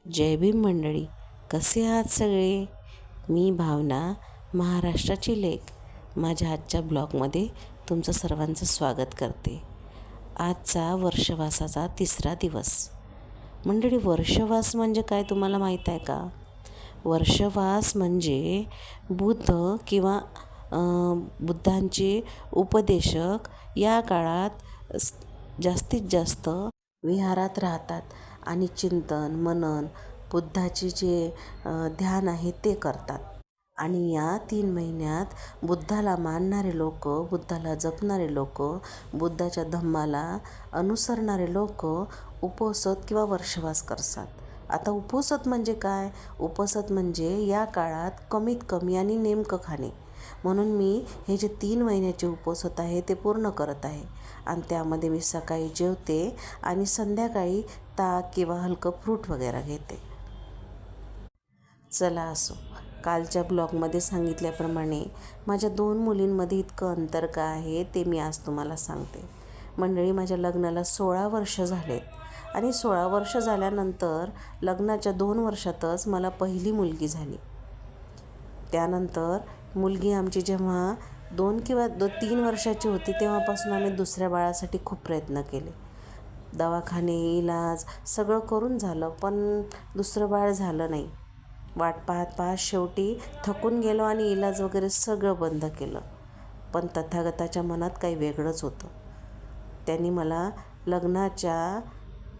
जय भीम मंडळी, कसे आहात सगळे? मी भावना, महाराष्ट्राची लेक, माझ्या आजच्या ब्लॉगमध्ये तुमचं सर्वांचं स्वागत करते. आजचा वर्षवासाचा 3रा दिवस. मंडळी, वर्षवास म्हणजे काय तुम्हाला माहीत आहे का? वर्षवास म्हणजे बुद्ध किंवा बुद्धांचे उपदेशक या काळात जास्तीत जास्त विहारात राहतात आणि चिंतन मनन बुद्धाचे जे ध्यान आहे ते करतात. आणि या 3 महिन्यात बुद्धाला मानणारे लोक, बुद्धाला जपणारे लोक, बुद्धाच्या धम्माला अनुसरणारे लोक उपोषित किंवा वर्षवास करतात. आता उपोषित म्हणजे काय? उपोषित म्हणजे या काळात कमीत कमी आणि नेमकं खाणे. म्हणून मी हे जे 3 महिन्याचे उपोषित आहे ते पूर्ण करत आहे. आणि त्यामध्ये मी सकाळी जेवते आणि संध्याकाळी ताक किंवा हलकं फ्रूट वगैरे घेते. चला असो, कालच्या ब्लॉगमध्ये सांगितल्याप्रमाणे माझ्या 2 मुलींमध्ये इतकं अंतर का आहे ते मी आज तुम्हाला सांगते. मंडळी, माझ्या लग्नाला 16 वर्ष झालेत आणि 16 वर्ष झाल्यानंतर लग्नाच्या 2 वर्षातच मला पहिली मुलगी झाली. त्यानंतर मुलगी आमची जेव्हा 2 किंवा 3 वर्षाची होती तेव्हापासून आम्ही दुसऱ्या बाळासाठी खूप प्रयत्न केले. दवाखाने, इलाज सगळं करून झालं, पण दुसरं बाळ झालं नाही. वाट पाहत पाहत शेवटी थकून गेलो आणि इलाज वगैरे सगळं बंद केलं. पण तथागताच्या मनात काही वेगळंच होतं. त्यांनी मला लग्नाच्या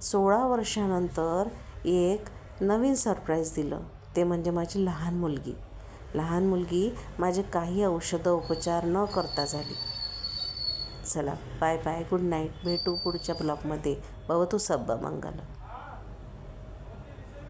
16 वर्षानंतर एक नवीन सरप्राईज दिलं. ते म्हणजे माझी लहान मुलगी माझे काही औषधं उपचार न करता झाली. चला, बाय बाय, गुड नाईट. भेटू पुढच्या ब्लॉगमध्ये. भवतु सब्बा मंगलम.